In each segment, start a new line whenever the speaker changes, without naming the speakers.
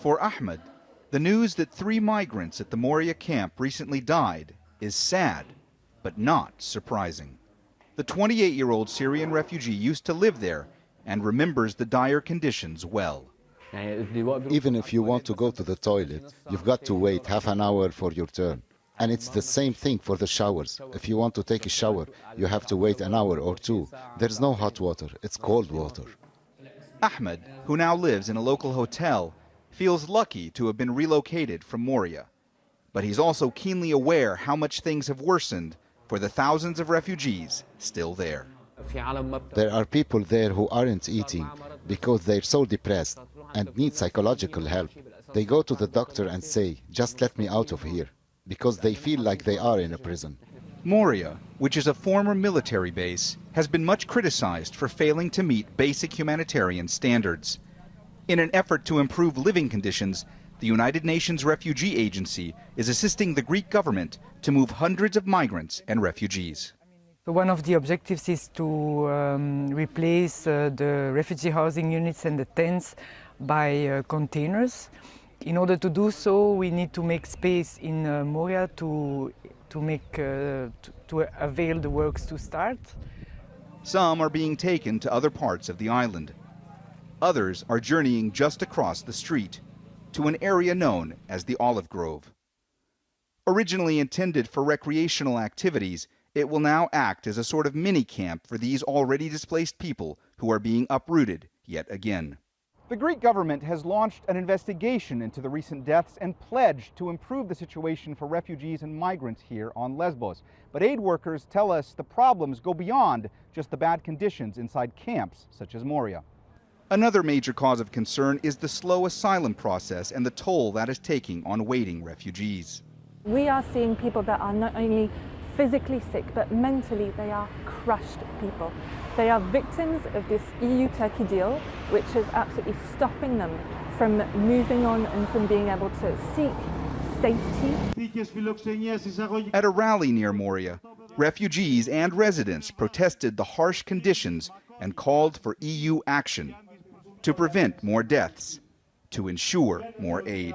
For Ahmed, the news that 3 migrants at the Moria camp recently died is sad, but not surprising. The 28-year-old Syrian refugee used to live there and remembers the dire conditions well.
Even if you want to go to the toilet, you've got to wait half an hour for your turn. And it's the same thing for the showers. If you want to take a shower, you have to wait an hour or 2. There's no hot water, it's cold water.
Ahmed, who now lives in a local hotel, feels lucky to have been relocated from Moria. But he's also keenly aware how much things have worsened for the thousands of refugees still there.
There are people there who aren't eating because they're so depressed and need psychological help. They go to the doctor and say, just let me out of here, because they feel like they are in a prison.
Moria, which is a former military base, has been much criticized for failing to meet basic humanitarian standards. In an effort to improve living conditions, the United Nations Refugee Agency is assisting the Greek government to move hundreds of migrants and refugees.
One of the objectives is to replace the refugee housing units and the tents by containers. In order to do so, we need to make space in Moria to avail the works to start.
Some are being taken to other parts of the island. Others are journeying just across the street to an area known as the Olive Grove. Originally intended for recreational activities, it will now act as a sort of mini-camp for these already displaced people who are being uprooted yet again. The Greek government has launched an investigation into the recent deaths and pledged to improve the situation for refugees and migrants here on Lesbos. But aid workers tell us the problems go beyond just the bad conditions inside camps such as Moria. Another major cause of concern is the slow asylum process and the toll that is taking on waiting refugees.
We are seeing people that are not only physically sick, but mentally they are crushed people. They are victims of this EU-Turkey deal, which is absolutely stopping them from moving on and from being able to seek safety.
At a rally near Moria, refugees and residents protested the harsh conditions and called for EU action to prevent more deaths, to ensure more aid.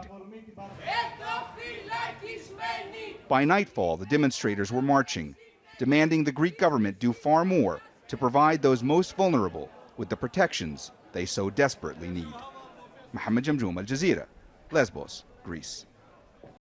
By nightfall, the demonstrators were marching, demanding the Greek government do far more to provide those most vulnerable with the protections they so desperately need. Mohammed, Jamjoom, Jazeera, Lesbos, Greece.